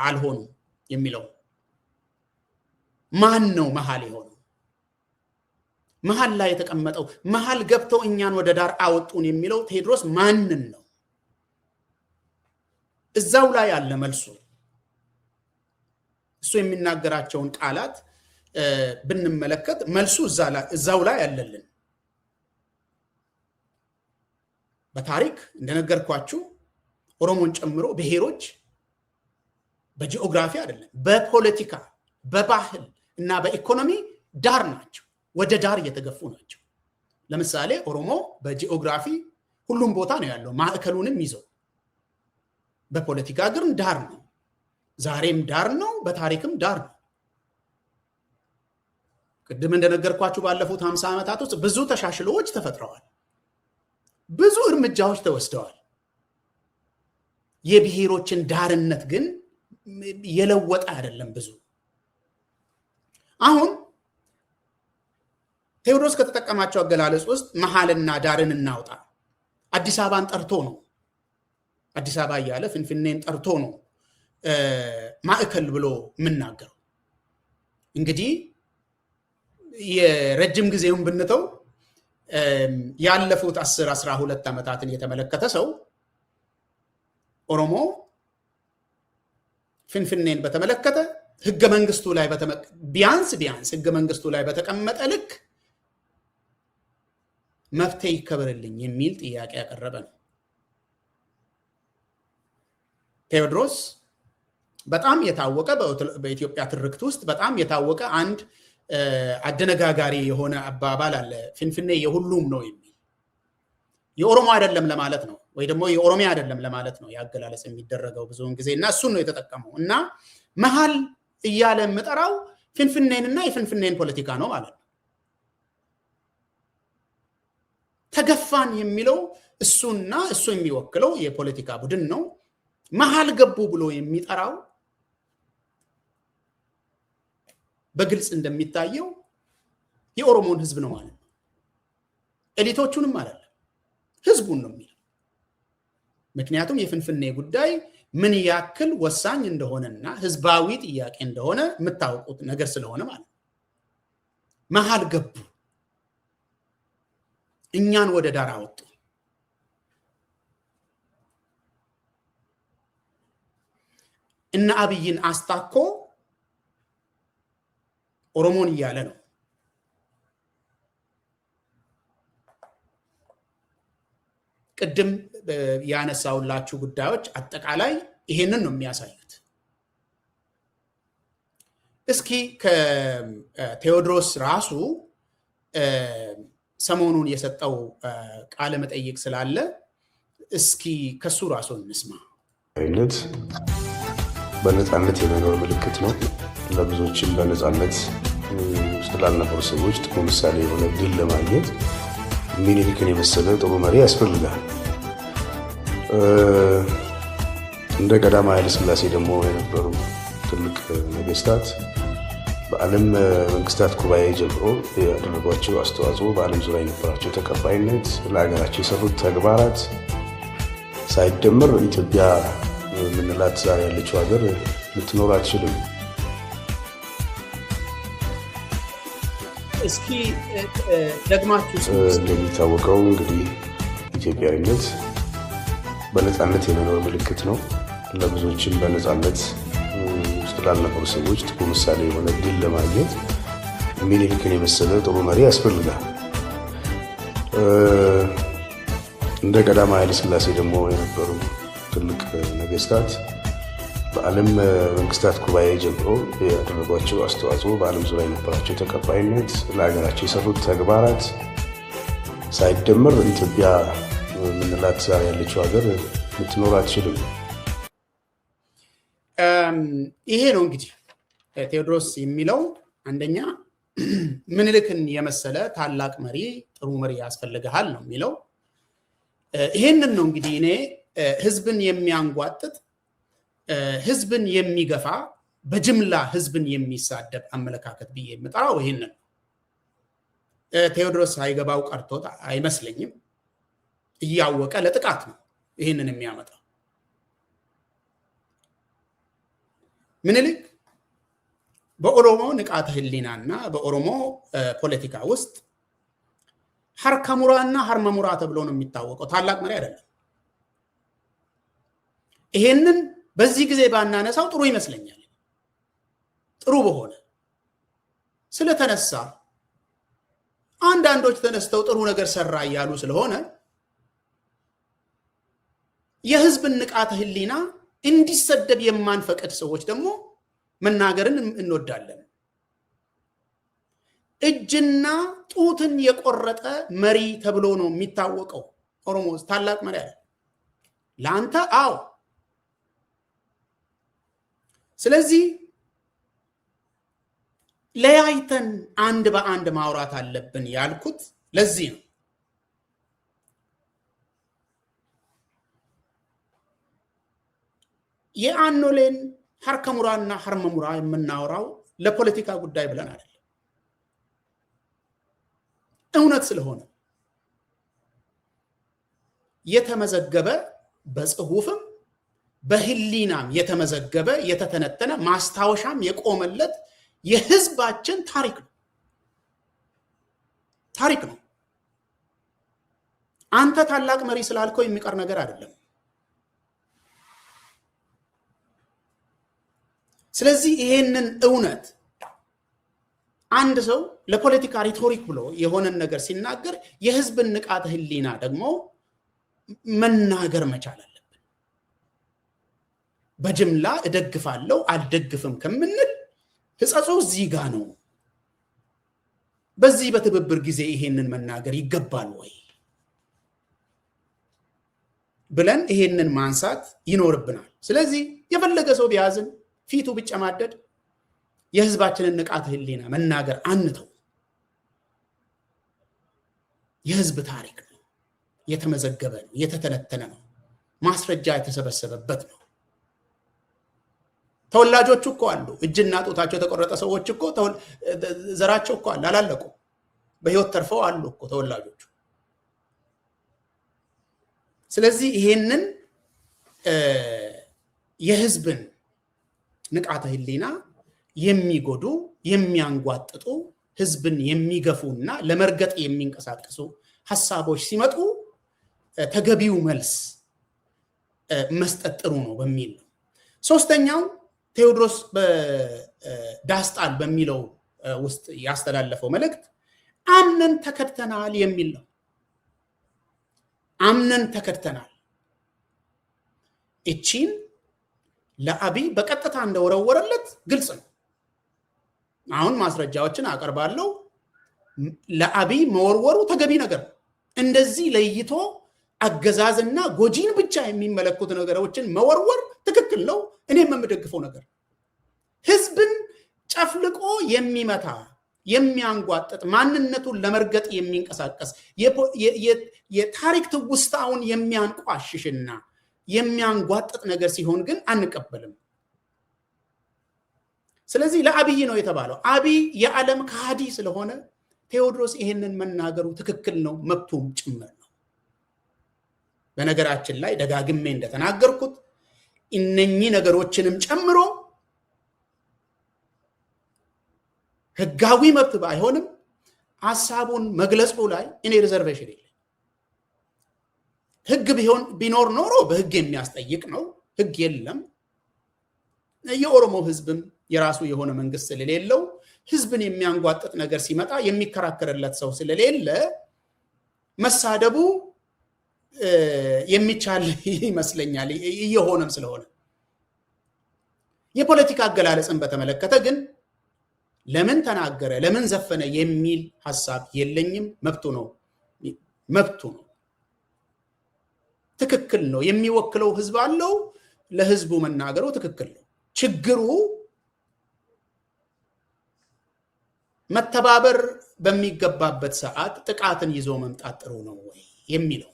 አልሆኑም የሚለው ማን ነው መሃል የሆነው? መሃል ላይ የተቀመጠው መሃል ገብተው እኛን ወደ ዳር አወጡን የሚለው ቴዎድሮስ ማንን ነው? እዛው ላይ ያለ መልሱ። እሱ የሚናገራቸውን ቃላት ብንመለከት መልሱ እዛው ላይ ያለልን። በታሪክ እንደነገርኳችሁ ኦሮሞን ጨምሮ ብሔሮች በጂኦግራፊ አይደለም በፖለቲካ በባህል እና በኢኮኖሚ ዳር ናቸው፣ ወደ ዳር እየተገፉ ናቸው። ለምሳሌ ኦሮሞ በጂኦግራፊ ሁሉም ቦታ ነው ያለው፣ ማዕከሉንም ይዘው። በፖለቲካ ግን ዳር ነው፣ ዛሬም ዳር ነው፣ በታሪክም ዳር ነው። ቅድም እንደነገርኳችሁ ባለፉት 50 ዓመታት ውስጥ ብዙ ተሻሽሎዎች ተፈጥረዋል። ብዙ እርምጃዎች ተወስደዋል። የብሔሮችን ዳርነት ግን የለወጠ አይደለም ብዙ። አሁን ቴዎድሮስ ከተጠቀማቸው አገላለጽ ውስጥ መሐልና ዳርን እናውጣ። አዲስ አበባን ጠርቶ ነው፣ አዲስ አበባ እያለ ፍንፍኔን ጠርቶ ነው ማዕከል ብሎ የምናገረው። እንግዲህ የረጅም ጊዜውን ብንተው ያለፉት 10-12 ዓመታትን የተመለከተ ሰው ኦሮሞ ፍንፍኔን በተመለከተ ህገ መንግስቱ ላይ ቢያንስ ህገ መንግስቱ ላይ በተቀመጠ ልክ መፍትሄ ይከበርልኝ የሚል ጥያቄ ያቀረበ ነው። ቴዎድሮስ በጣም የታወቀ በኢትዮጵያ ትርክት ውስጥ በጣም የታወቀ አንድ አደነጋጋሪ የሆነ አባባል አለ። ፍንፍኔ የሁሉም ነው የሚል የኦሮሞ አይደለም ለማለት ነው፣ ወይ ደግሞ የኦሮሚያ አይደለም ለማለት ነው ያገላለጽ የሚደረገው ብዙውን ጊዜ እና እሱን ነው የተጠቀመው። እና መሐል እያለ የምጠራው ፍንፍኔንና የፍንፍኔን ፖለቲካ ነው ማለት ነው። ተገፋን የሚለው እሱና እሱ የሚወክለው የፖለቲካ ቡድን ነው። መሐል ገቡ ብሎ የሚጠራው በግልጽ እንደሚታየው የኦሮሞን ህዝብ ነው ማለት ነው። ኤሊቶቹንም አይደለም ህዝቡን ነው የሚለው። ምክንያቱም የፍንፍኔ ጉዳይ ምን ያክል ወሳኝ እንደሆነና ህዝባዊ ጥያቄ እንደሆነ የምታውቁት ነገር ስለሆነ ማለት ነው። መሐል ገቡ፣ እኛን ወደ ዳር አወጡ። እነ አብይን አስታኮ ኦሮሞን እያለ ነው። ቅድም ያነሳውላችሁ ጉዳዮች አጠቃላይ ይሄንን ነው የሚያሳዩት። እስኪ ከቴዎድሮስ ራሱ ሰሞኑን የሰጠው ቃለ መጠይቅ ስላለ እስኪ ከሱ ራሱ እንስማ። አይነት በነፃነት የመኖር ምልክት ነው። ለብዙዎችም በነፃነት ስላልነበሩ ሰዎች ጥሩ ምሳሌ የሆነ ድል ለማግኘት ሚኒሊክን የመሰለ ጥሩ መሪ ያስፈልጋል። እንደ ቀዳማዊ ኃይለ ሥላሴ ደግሞ የነበሩ ትልቅ ነገስታት በዓለም መንግስታት ጉባኤ ጀምሮ ያደረጓቸው አስተዋጽኦ፣ በዓለም ዙሪያ የነበራቸው ተቀባይነት፣ ለሀገራቸው የሰሩት ተግባራት ሳይደመር ኢትዮጵያ የምንላት ዛሬ ያለችው ሀገር ልትኖር አትችልም። እስኪ ደግማችሁ እንደሚታወቀው እንግዲህ ኢትዮጵያዊነት በነፃነት የመኖር ምልክት ነው። ለብዙዎችም በነፃነት ስላልነበሩ ሰዎች ጥሩ ምሳሌ የሆነ ድል ለማግኘት ሚኒሊክን የመሰለ ጥሩ መሪ ያስፈልጋል። እንደ ቀዳማዊ ኃይለ ሥላሴ ደግሞ የነበሩ ትልቅ ነገስታት በዓለም መንግስታት ጉባኤ ጀምሮ ያደረጓቸው አስተዋጽኦ፣ በዓለም ዙሪያ የነበራቸው ተቀባይነት፣ ለሀገራቸው የሰሩት ተግባራት ሳይደመር ኢትዮጵያ የምንላት ዛሬ ያለችው ሀገር ልትኖር አትችልም። ይሄ ነው እንግዲህ ቴዎድሮስ የሚለው። አንደኛ ምኒልክን የመሰለ ታላቅ መሪ፣ ጥሩ መሪ ያስፈልግሃል ነው የሚለው። ይሄንን ነው እንግዲህ እኔ ህዝብን የሚያንጓጥጥ፣ ህዝብን የሚገፋ፣ በጅምላ ህዝብን የሚሳደብ አመለካከት ብዬ የምጠራው ይሄንን ነው። ቴዎድሮስ ሳይገባው ቀርቶት አይመስለኝም። እያወቀ ለጥቃት ነው ይሄንን የሚያመጣው። ምኒልክ በኦሮሞ ንቃተ ህሊናና በኦሮሞ ፖለቲካ ውስጥ ሀርከሙራና ሀርመሙራ ተብሎ ነው የሚታወቀው። ታላቅ መሪ አይደለም። ይሄንን በዚህ ጊዜ ባናነሳው ጥሩ ይመስለኛል። ጥሩ በሆነ ስለተነሳ አንዳንዶች ተነስተው ጥሩ ነገር ሰራ እያሉ ስለሆነ የህዝብን ንቃተ ህሊና እንዲሰደብ የማንፈቅድ ሰዎች ደግሞ መናገርን እንወዳለን። እጅና ጡትን የቆረጠ መሪ ተብሎ ነው የሚታወቀው ኦሮሞ ውስጥ። ታላቅ መሪ አለ ለአንተ። አዎ። ስለዚህ ለያይተን አንድ በአንድ ማውራት አለብን ያልኩት ለዚህ ነው። የአኖሌን ሐርከሙራና ሐርመሙራ የምናወራው ለፖለቲካ ጉዳይ ብለን አይደለም እውነት ስለሆነ የተመዘገበ በጽሁፍም በህሊናም የተመዘገበ የተተነተነ ማስታወሻም የቆመለት የህዝባችን ታሪክ ነው አንተ ታላቅ መሪ ስላልከው የሚቀር ነገር አይደለም ስለዚህ ይሄንን እውነት አንድ ሰው ለፖለቲካ ሪቶሪክ ብሎ የሆነን ነገር ሲናገር የህዝብን ንቃተ ህሊና ደግሞ መናገር መቻል አለብን በጅምላ እደግፋለሁ አልደግፍም ከምንል ህጸጹ እዚህ ጋር ነው በዚህ በትብብር ጊዜ ይሄንን መናገር ይገባል ወይ ብለን ይሄንን ማንሳት ይኖርብናል ስለዚህ የፈለገ ሰው ቢያዝን ፊቱ ብጨማደድ የህዝባችንን ንቃተ ህሊና መናገር አንተው የህዝብ ታሪክ ነው የተመዘገበ ነው የተተነተነ ነው ማስረጃ የተሰበሰበበት ነው ተወላጆቹ እኮ አሉ እጅና ጦታቸው የተቆረጠ ሰዎች እኮ ዘራቸው እኮ አላለቁ በህይወት ተርፈው አሉ እኮ ተወላጆቹ ስለዚህ ይሄንን የህዝብን ንቃተ ህሊና የሚጎዱ የሚያንጓጥጡ ህዝብን የሚገፉና ለመርገጥ የሚንቀሳቀሱ ሐሳቦች ሲመጡ ተገቢው መልስ መስጠት ጥሩ ነው በሚል ነው ሶስተኛው ቴዎድሮስ በዳስጣል በሚለው ውስጥ ያስተላለፈው መልእክት አምነን ተከድተናል የሚል ነው አምነን ተከድተናል እቺን ለአብይ በቀጥታ እንደወረወረለት ግልጽ ነው አሁን ማስረጃዎችን አቀርባለሁ ለአብይ መወርወሩ ተገቢ ነገር እንደዚህ ለይቶ አገዛዝና ጎጂን ብቻ የሚመለከቱ ነገሮችን መወርወር ትክክል ነው እኔም የምደግፈው ነገር ህዝብን ጨፍልቆ የሚመታ የሚያንጓጥጥ ማንነቱን ለመርገጥ የሚንቀሳቀስ የታሪክ ትውስታውን የሚያንቋሽሽና የሚያንጓጥጥ ነገር ሲሆን ግን አንቀበልም ስለዚህ ለአብይ ነው የተባለው አብይ የዓለም ከሃዲ ስለሆነ ቴዎድሮስ ይሄንን መናገሩ ትክክል ነው መብቱም ጭምር ነው በነገራችን ላይ ደጋግሜ እንደተናገርኩት እነኚህ ነገሮችንም ጨምሮ ህጋዊ መብት ባይሆንም ሐሳቡን መግለጹ ላይ እኔ ሪዘርቬሽን የለኝም ህግ ቢኖር ኖሮ በህግ የሚያስጠይቅ ነው ህግ የለም የኦሮሞ ህዝብም የራሱ የሆነ መንግስት ስለሌለው ህዝብን የሚያንጓጥጥ ነገር ሲመጣ የሚከራከርለት ሰው ስለሌለ መሳደቡ የሚቻል ይመስለኛል እየሆነም ስለሆነ የፖለቲካ አገላለጽን በተመለከተ ግን ለምን ተናገረ ለምን ዘፈነ የሚል ሐሳብ የለኝም መብቱ ነው ትክክል ነው የሚወክለው ህዝብ አለው ለህዝቡ መናገሩ ትክክል ነው ችግሩ መተባበር በሚገባበት ሰዓት ጥቃትን ይዞ መምጣት ጥሩ ነው ወይ የሚለው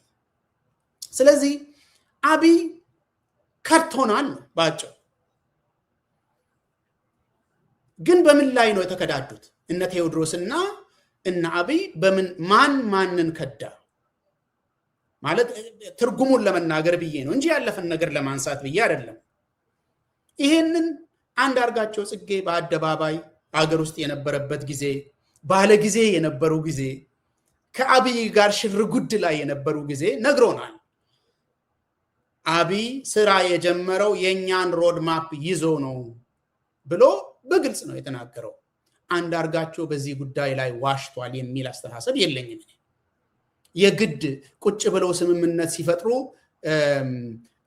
ስለዚህ አብይ ከርቶናል ባጭው ግን በምን ላይ ነው የተከዳዱት እነ ቴዎድሮስና እነ አብይ በምን ማንን ከዳ ማለት ትርጉሙን ለመናገር ብዬ ነው እንጂ ያለፈን ነገር ለማንሳት ብዬ አይደለም ይሄንን አንዳርጋቸው ጽጌ በአደባባይ አገር ውስጥ የነበረበት ጊዜ ባለ ጊዜ የነበሩ ጊዜ ከአብይ ጋር ሽርጉድ ላይ የነበሩ ጊዜ ነግሮናል አብይ ስራ የጀመረው የኛን ሮድማፕ ይዞ ነው ብሎ በግልጽ ነው የተናገረው አንዳርጋቸው በዚህ ጉዳይ ላይ ዋሽቷል የሚል አስተሳሰብ የለኝም የግድ ቁጭ ብለው ስምምነት ሲፈጥሩ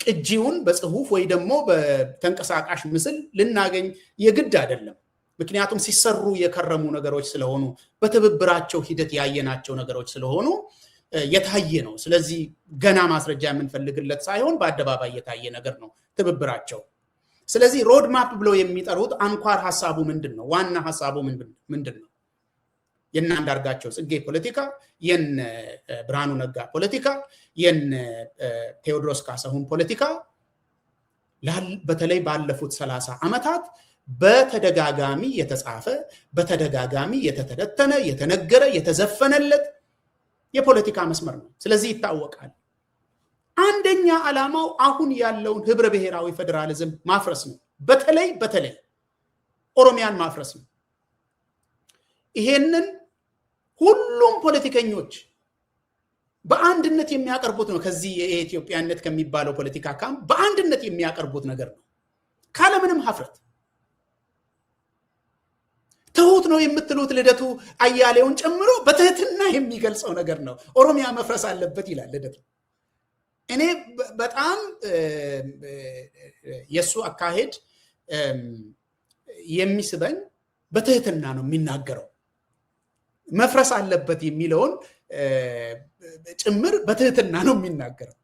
ቅጂውን በጽሁፍ ወይ ደግሞ በተንቀሳቃሽ ምስል ልናገኝ የግድ አይደለም ምክንያቱም ሲሰሩ የከረሙ ነገሮች ስለሆኑ በትብብራቸው ሂደት ያየናቸው ነገሮች ስለሆኑ የታየ ነው ስለዚህ ገና ማስረጃ የምንፈልግለት ሳይሆን በአደባባይ የታየ ነገር ነው ትብብራቸው ስለዚህ ሮድማፕ ብለው የሚጠሩት አንኳር ሐሳቡ ምንድነው ዋና ሐሳቡ ምንድነው የነ አንዳርጋቸው ጽጌ ፖለቲካ የነ ብርሃኑ ነጋ ፖለቲካ የነ ቴዎድሮስ ካሳሁን ፖለቲካ በተለይ ባለፉት 30 ዓመታት በተደጋጋሚ የተጻፈ በተደጋጋሚ የተተነተነ የተነገረ የተዘፈነለት የፖለቲካ መስመር ነው። ስለዚህ ይታወቃል። አንደኛ ዓላማው አሁን ያለውን ህብረ ብሔራዊ ፌደራሊዝም ማፍረስ ነው። በተለይ ኦሮሚያን ማፍረስ ነው። ይሄንን ሁሉም ፖለቲከኞች በአንድነት የሚያቀርቡት ነው። ከዚህ የኢትዮጵያነት ከሚባለው ፖለቲካ ካም በአንድነት የሚያቀርቡት ነገር ነው። ካለምንም ሀፍረት ትሁት ነው የምትሉት ልደቱ አያሌውን ጨምሮ በትህትና የሚገልጸው ነገር ነው። ኦሮሚያ መፍረስ አለበት ይላል ልደቱ። እኔ በጣም የሱ አካሄድ የሚስበኝ በትህትና ነው የሚናገረው። መፍረስ አለበት የሚለውን ጭምር በትህትና ነው የሚናገረው።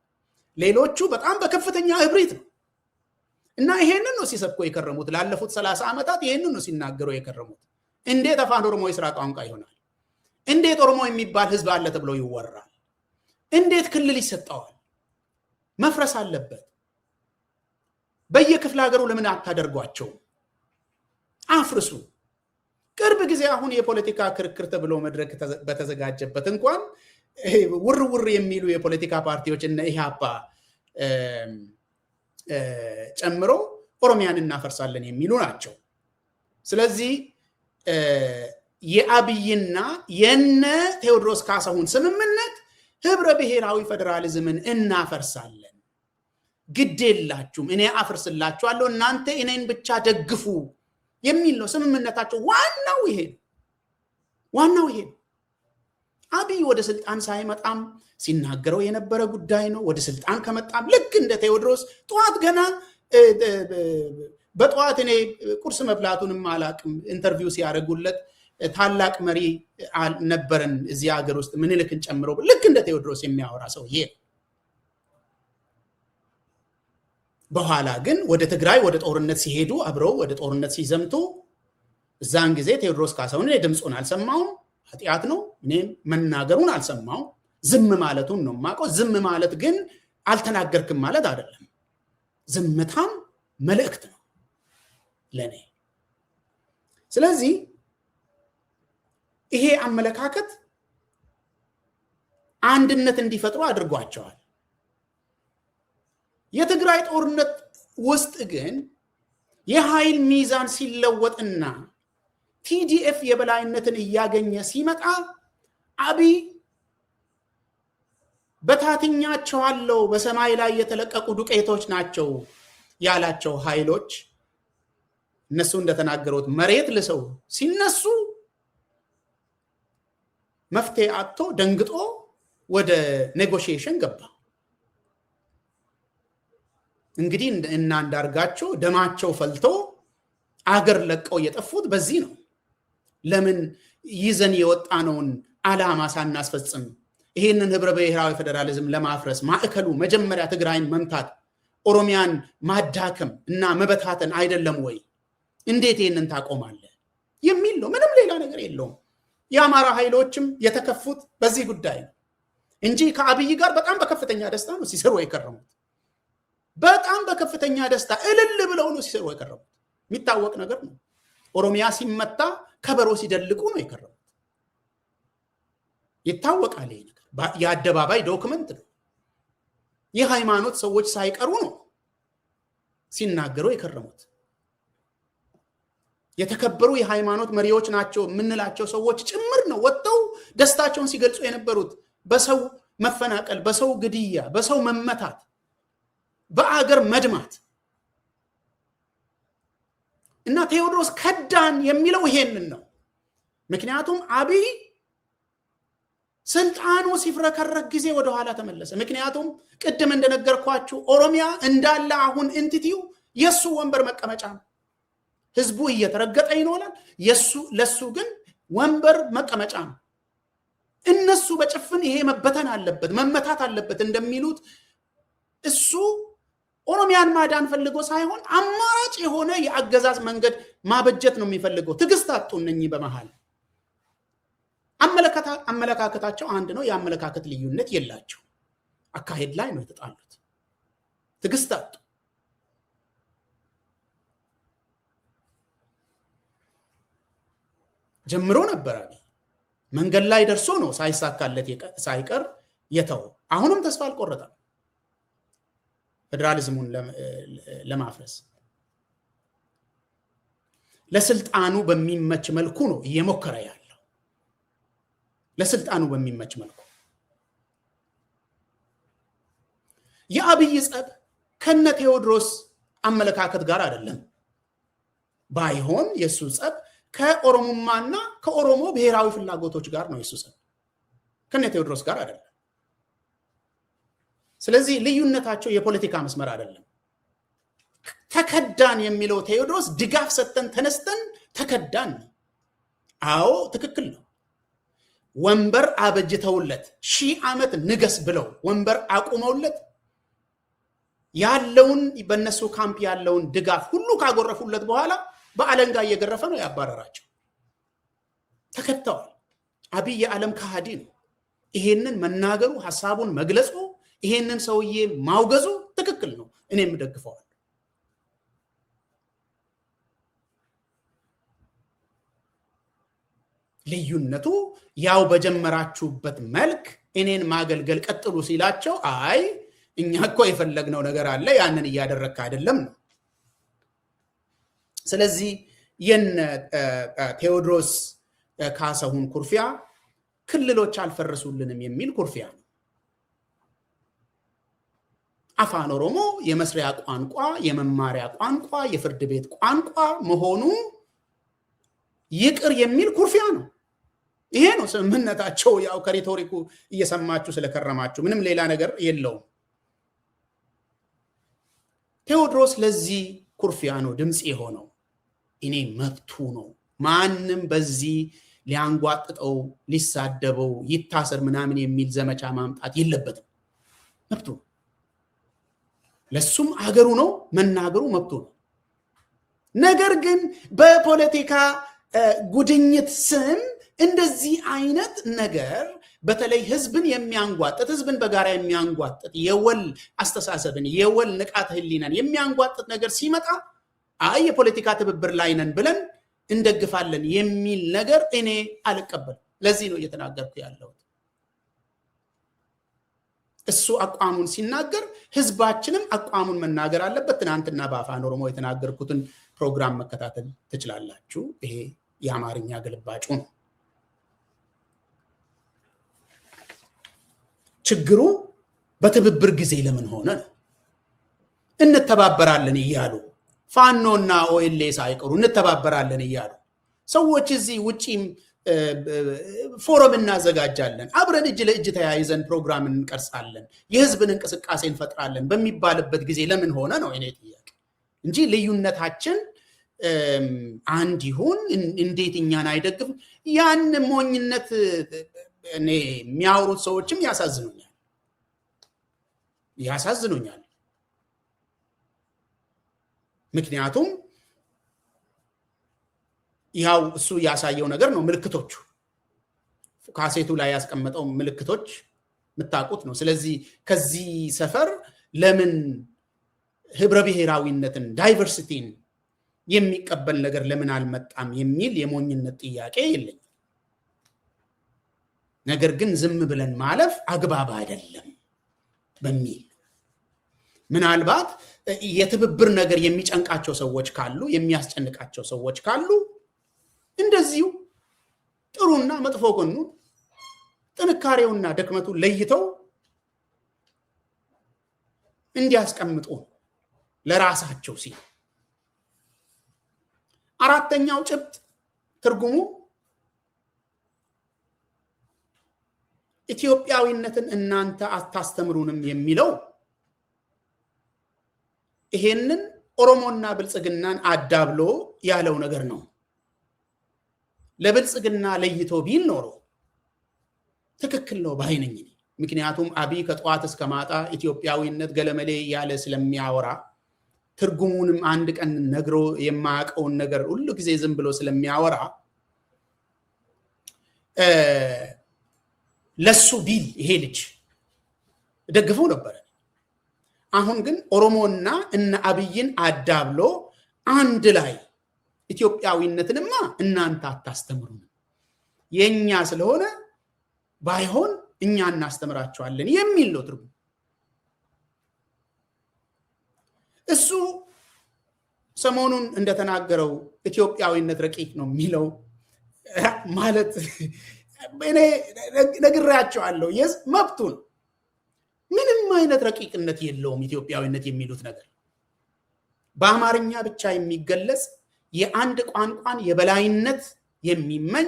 ሌሎቹ በጣም በከፍተኛ እብሪት ነው እና ይሄንን ነው ሲሰብኩ የከረሙት። ላለፉት 30 ዓመታት ይሄንን ነው ሲናገሩ የከረሙት። እንዴት አፋን ኦሮሞ የሥራ ቋንቋ ይሆናል? እንዴት ኦሮሞ የሚባል ህዝብ አለ ተብሎ ይወራል? እንዴት ክልል ይሰጠዋል? መፍረስ አለበት። በየክፍለ ሀገሩ ለምን አታደርጓቸው? አፍርሱ። ቅርብ ጊዜ አሁን የፖለቲካ ክርክር ተብሎ መድረክ በተዘጋጀበት እንኳን ውር የሚሉ የፖለቲካ ፓርቲዎች እና ኢህአፓ ጨምሮ ኦሮሚያን እናፈርሳለን የሚሉ ናቸው። ስለዚህ የአብይና የነ ቴዎድሮስ ካሳሁን ስምምነት ህብረ ብሔራዊ ፌደራሊዝምን እናፈርሳለን፣ ግድ የላችሁም፣ እኔ አፍርስላችኋለሁ፣ እናንተ እኔን ብቻ ደግፉ የሚል ነው ስምምነታቸው። ዋናው ይሄ ነው። አብይ ወደ ስልጣን ሳይመጣም ሲናገረው የነበረ ጉዳይ ነው። ወደ ስልጣን ከመጣም ልክ እንደ ቴዎድሮስ ጠዋት ገና በጠዋት እኔ ቁርስ መብላቱንም አላቅም ኢንተርቪው ሲያደርጉለት ታላቅ መሪ ነበረን እዚህ ሀገር ውስጥ ምኒልክን ጨምሮ ልክ እንደ ቴዎድሮስ የሚያወራ ሰው ይሄ። በኋላ ግን ወደ ትግራይ ወደ ጦርነት ሲሄዱ አብረው ወደ ጦርነት ሲዘምቱ እዛን ጊዜ ቴዎድሮስ ካሳሁን ድምፁን አልሰማውም። ኃጢአት ነው። እኔም መናገሩን አልሰማው፣ ዝም ማለቱን ነው የማውቀው። ዝም ማለት ግን አልተናገርክም ማለት አይደለም። ዝምታም መልእክት ነው ለኔ። ስለዚህ ይሄ አመለካከት አንድነት እንዲፈጥሩ አድርጓቸዋል። የትግራይ ጦርነት ውስጥ ግን የኃይል ሚዛን ሲለወጥና ቲዲኤፍ የበላይነትን እያገኘ ሲመጣ አብይ በታትኛቸዋለሁ በሰማይ ላይ የተለቀቁ ዱቄቶች ናቸው ያላቸው ኃይሎች እነሱ እንደተናገሩት መሬት ልሰው ሲነሱ መፍትሄ አጥቶ ደንግጦ ወደ ኔጎሺዬሽን ገባ። እንግዲህ እና አንዳርጋቸው ደማቸው ፈልቶ አገር ለቀው የጠፉት በዚህ ነው። ለምን ይዘን የወጣነውን ዓላማ ሳናስፈጽም ይሄንን ህብረ ብሔራዊ ፌደራሊዝም ለማፍረስ ማዕከሉ መጀመሪያ ትግራይን መምታት ኦሮሚያን ማዳከም እና መበታተን አይደለም ወይ? እንዴት ይሄንን ታቆማለህ የሚል ነው። ምንም ሌላ ነገር የለውም። የአማራ ኃይሎችም የተከፉት በዚህ ጉዳይ ነው እንጂ ከአብይ ጋር በጣም በከፍተኛ ደስታ ነው ሲሰሩ የከረሙት። በጣም በከፍተኛ ደስታ እልል ብለው ነው ሲሰሩ የከረሙት። የሚታወቅ ነገር ነው። ኦሮሚያ ሲመታ ከበሮ ሲደልቁ ነው የከረሙት። ይታወቃል። ይሄ ነገር የአደባባይ ዶክመንት ነው። የሃይማኖት ሰዎች ሳይቀሩ ነው ሲናገሩ የከረሙት። የተከበሩ የሃይማኖት መሪዎች ናቸው የምንላቸው ሰዎች ጭምር ነው ወጥተው ደስታቸውን ሲገልጹ የነበሩት። በሰው መፈናቀል፣ በሰው ግድያ፣ በሰው መመታት፣ በአገር መድማት እና ቴዎድሮስ ከዳን የሚለው ይሄንን ነው። ምክንያቱም አብይ ስልጣኑ ሲፍረከረክ ጊዜ ወደኋላ ተመለሰ። ምክንያቱም ቅድም እንደነገርኳችሁ ኦሮሚያ እንዳለ አሁን ኤንቲቲው የሱ ወንበር መቀመጫ ነው። ህዝቡ እየተረገጠ ይኖራል። ለሱ ግን ወንበር መቀመጫ ነው። እነሱ በጭፍን ይሄ መበተን አለበት መመታት አለበት እንደሚሉት እሱ ኦሮሚያን ማዳን ፈልጎ ሳይሆን አማራጭ የሆነ የአገዛዝ መንገድ ማበጀት ነው የሚፈልገው። ትግስት አጡ። እነኚህ በመሃል አመለካከታቸው አንድ ነው። የአመለካከት ልዩነት የላቸው። አካሄድ ላይ ነው የተጣሉት። ትግስት አጡ። ጀምሮ ነበር። መንገድ ላይ ደርሶ ነው ሳይሳካለት ሳይቀር የተው። አሁንም ተስፋ አልቆረጠም ፌደራሊዝሙን ለማፍረስ። ለስልጣኑ በሚመች መልኩ ነው እየሞከረ ያለው። ለስልጣኑ በሚመች መልኩ የአብይ ጸብ ከነ ቴዎድሮስ አመለካከት ጋር አይደለም። ባይሆን የሱ ጸብ ከኦሮሞማና ከኦሮሞ ብሔራዊ ፍላጎቶች ጋር ነው የሱ ጸብ፣ ከነ ቴዎድሮስ ጋር አይደለም። ስለዚህ ልዩነታቸው የፖለቲካ መስመር አይደለም። ተከዳን የሚለው ቴዎድሮስ ድጋፍ ሰጥተን ተነስተን ተከዳን። አዎ ትክክል ነው። ወንበር አበጅተውለት 1000 ዓመት ንገስ ብለው ወንበር አቁመውለት ያለውን በእነሱ ካምፕ ያለውን ድጋፍ ሁሉ ካጎረፉለት በኋላ በአለንጋ እየገረፈ ነው ያባረራቸው። ተከተዋል። አብይ የዓለም ከሃዲ ነው። ይሄንን መናገሩ፣ ሐሳቡን መግለጹ፣ ይሄንን ሰውዬ ማውገዙ ትክክል ነው። እኔም ደግፈዋል። ልዩነቱ ያው በጀመራችሁበት መልክ እኔን ማገልገል ቀጥሉ ሲላቸው አይ እኛ እኮ የፈለግነው ነገር አለ ያንን እያደረግክ አይደለም ነው። ስለዚህ የነ ቴዎድሮስ ካሳሁን ኩርፊያ ክልሎች አልፈረሱልንም የሚል ኩርፊያ ነው። አፋን ኦሮሞ የመስሪያ ቋንቋ፣ የመማሪያ ቋንቋ፣ የፍርድ ቤት ቋንቋ መሆኑ ይቅር የሚል ኩርፊያ ነው። ይሄ ነው ስምምነታቸው። ያው ከሪቶሪኩ እየሰማችሁ ስለከረማችሁ ምንም ሌላ ነገር የለውም። ቴዎድሮስ ለዚህ ኩርፊያ ነው ድምጽ የሆነው። እኔ መብቱ ነው፣ ማንም በዚህ ሊያንጓጥጠው ሊሳደበው ይታሰር ምናምን የሚል ዘመቻ ማምጣት የለበትም። መብቱ ነው። ለሱም አገሩ ነው፣ መናገሩ መብቱ ነው። ነገር ግን በፖለቲካ ጉድኝት ስም እንደዚህ አይነት ነገር በተለይ ህዝብን የሚያንጓጥጥ ህዝብን በጋራ የሚያንጓጥጥ የወል አስተሳሰብን የወል ንቃተ ህሊናን የሚያንጓጥጥ ነገር ሲመጣ አይ የፖለቲካ ትብብር ላይ ነን ብለን እንደግፋለን የሚል ነገር እኔ አልቀበልም። ለዚህ ነው እየተናገርኩ ያለሁት። እሱ አቋሙን ሲናገር ህዝባችንም አቋሙን መናገር አለበት። ትናንትና በአፋን ኦሮሞ የተናገርኩትን ፕሮግራም መከታተል ትችላላችሁ። ይሄ የአማርኛ ግልባጩ ነው። ችግሩ በትብብር ጊዜ ለምን ሆነ ነው። እንተባበራለን እያሉ ፋኖና ኦኤልኤ ሳይቀሩ እንተባበራለን እያሉ ሰዎች እዚህ ውጪም ፎረም እናዘጋጃለን፣ አብረን እጅ ለእጅ ተያይዘን ፕሮግራም እንቀርጻለን፣ የህዝብን እንቅስቃሴ እንፈጥራለን በሚባልበት ጊዜ ለምን ሆነ ነው እኔ ጥያቄ እንጂ ልዩነታችን አንድ ይሁን እንዴት እኛን አይደግፍ ያን ሞኝነት እኔ የሚያወሩት ሰዎችም ያሳዝኑኛል። ምክንያቱም ያው እሱ ያሳየው ነገር ነው። ምልክቶቹ ካሴቱ ላይ ያስቀመጠው ምልክቶች የምታውቁት ነው። ስለዚህ ከዚህ ሰፈር ለምን ህብረ ብሔራዊነትን ዳይቨርሲቲን የሚቀበል ነገር ለምን አልመጣም የሚል የሞኝነት ጥያቄ የለኝም። ነገር ግን ዝም ብለን ማለፍ አግባብ አይደለም በሚል ምናልባት የትብብር ነገር የሚጨንቃቸው ሰዎች ካሉ የሚያስጨንቃቸው ሰዎች ካሉ እንደዚሁ ጥሩና መጥፎ ጎኑ ጥንካሬውና ደክመቱ ለይተው እንዲያስቀምጡ ለራሳቸው ሲል። አራተኛው ጭብጥ ትርጉሙ ኢትዮጵያዊነትን እናንተ አታስተምሩንም የሚለው ይሄንን ኦሮሞና ብልጽግናን አዳብሎ ያለው ነገር ነው። ለብልጽግና ለይቶ ቢል ኖሮ ትክክል ነው ባይነኝ። ምክንያቱም አብይ ከጠዋት እስከ ማታ ኢትዮጵያዊነት ገለመሌ ያለ ስለሚያወራ ትርጉሙንም አንድ ቀን ነግሮ የማያውቀውን ነገር ሁሉ ጊዜ ዝም ብሎ ስለሚያወራ ለሱ ቢል ይሄ ልጅ ደግፈው ነበር። አሁን ግን ኦሮሞና እነ አብይን አዳብሎ አንድ ላይ ኢትዮጵያዊነትንማ እናንተ አታስተምሩን የኛ ስለሆነ ባይሆን እኛ እናስተምራቸዋለን የሚል ነው ትርጉም። እሱ ሰሞኑን እንደተናገረው ኢትዮጵያዊነት ረቂቅ ነው የሚለው ማለት እኔ ነግራቸዋለሁ። መብቱ ነው። ምንም አይነት ረቂቅነት የለውም ኢትዮጵያዊነት የሚሉት ነገር። በአማርኛ ብቻ የሚገለጽ የአንድ ቋንቋን የበላይነት የሚመኝ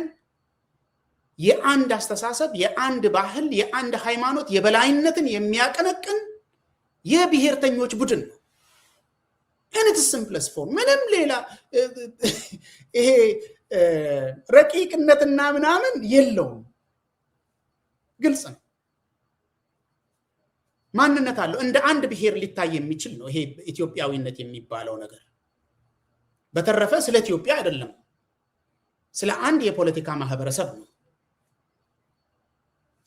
የአንድ አስተሳሰብ፣ የአንድ ባህል፣ የአንድ ሃይማኖት የበላይነትን የሚያቀነቅን የብሔርተኞች ቡድን ነው። ኢትስ ሲምፕለስ ፎርም ምንም ሌላ ይሄ ረቂቅነትና ምናምን የለውም። ግልጽ ነው። ማንነት አለው። እንደ አንድ ብሔር ሊታይ የሚችል ነው ይሄ ኢትዮጵያዊነት የሚባለው ነገር። በተረፈ ስለ ኢትዮጵያ አይደለም፣ ስለ አንድ የፖለቲካ ማህበረሰብ ነው።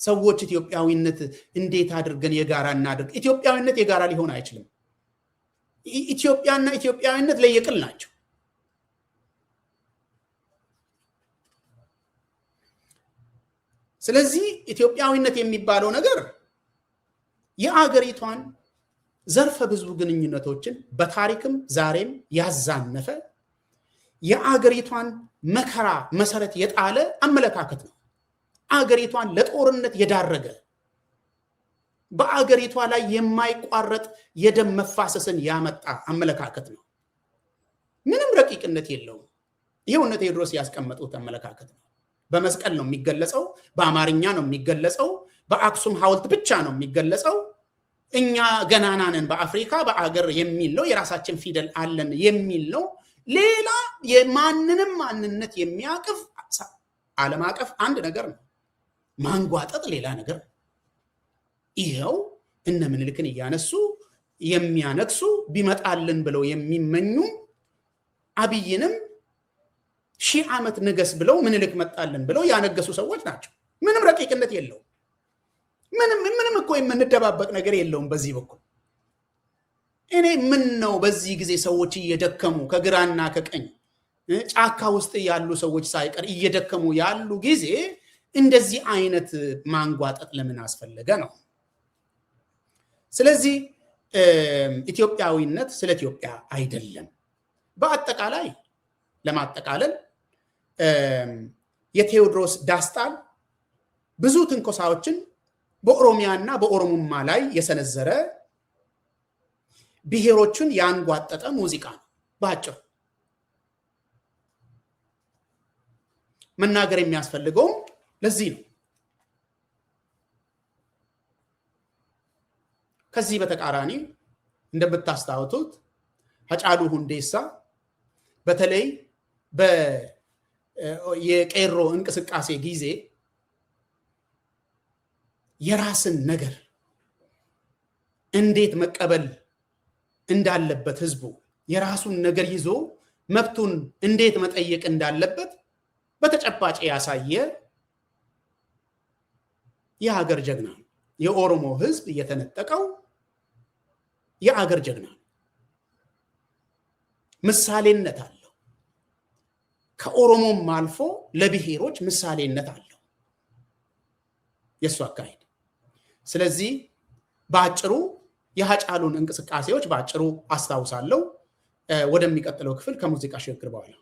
ሰዎች ኢትዮጵያዊነት እንዴት አድርገን የጋራ እናድርግ? ኢትዮጵያዊነት የጋራ ሊሆን አይችልም። ኢትዮጵያና ኢትዮጵያዊነት ለየቅል ናቸው። ስለዚህ ኢትዮጵያዊነት የሚባለው ነገር የአገሪቷን ዘርፈ ብዙ ግንኙነቶችን በታሪክም ዛሬም ያዛነፈ የአገሪቷን መከራ መሰረት የጣለ አመለካከት ነው። አገሪቷን ለጦርነት የዳረገ በአገሪቷ ላይ የማይቋረጥ የደም መፋሰስን ያመጣ አመለካከት ነው። ምንም ረቂቅነት የለውም። ይሄው እነ ቴዎድሮስ ያስቀመጡት አመለካከት ነው። በመስቀል ነው የሚገለጸው፣ በአማርኛ ነው የሚገለጸው፣ በአክሱም ሐውልት ብቻ ነው የሚገለጸው። እኛ ገናና ነን በአፍሪካ በአገር የሚል ነው። የራሳችን ፊደል አለን የሚል ነው። ሌላ የማንንም ማንነት የሚያቅፍ ዓለም አቀፍ አንድ ነገር ነው። ማንጓጠጥ ሌላ ነገር ነው። ይሄው እነ ምኒልክን እያነሱ የሚያነክሱ ቢመጣልን ብለው የሚመኙ አብይንም 1000 ዓመት ንገስ ብለው ምኒልክ መጣልን ብለው ያነገሱ ሰዎች ናቸው። ምንም ረቂቅነት የለውም። ምንም እኮ የምንደባበቅ ነገር የለውም በዚህ በኩል። እኔ ምን ነው በዚህ ጊዜ ሰዎች እየደከሙ ከግራና ከቀኝ ጫካ ውስጥ ያሉ ሰዎች ሳይቀር እየደከሙ ያሉ ጊዜ እንደዚህ አይነት ማንጓጠጥ ለምን አስፈለገ ነው። ስለዚህ ኢትዮጵያዊነት ስለ ኢትዮጵያ አይደለም። በአጠቃላይ ለማጠቃለል የቴዎድሮስ ዳስጣል ብዙ ትንኮሳዎችን በኦሮሚያና በኦሮሞማ ላይ የሰነዘረ ብሔሮችን ያንጓጠጠ ሙዚቃ ነው። ባጭሩ መናገር የሚያስፈልገው ለዚህ ነው። ከዚህ በተቃራኒ እንደምታስታውቱት ሃጫሉ ሁንዴሳ በተለይ የቄሮ እንቅስቃሴ ጊዜ የራስን ነገር እንዴት መቀበል እንዳለበት ህዝቡ የራሱን ነገር ይዞ መብቱን እንዴት መጠየቅ እንዳለበት በተጨባጭ ያሳየ የሀገር ጀግና ነው። የኦሮሞ ህዝብ እየተነጠቀው የሀገር ጀግና ነው። ምሳሌነት አለው። ከኦሮሞም አልፎ ለብሔሮች ምሳሌነት አለው የሱ አካሄድ። ስለዚህ በአጭሩ የሃጫሉን እንቅስቃሴዎች በአጭሩ አስታውሳለሁ። ወደሚቀጥለው ክፍል ከሙዚቃ ሽግግር በኋላ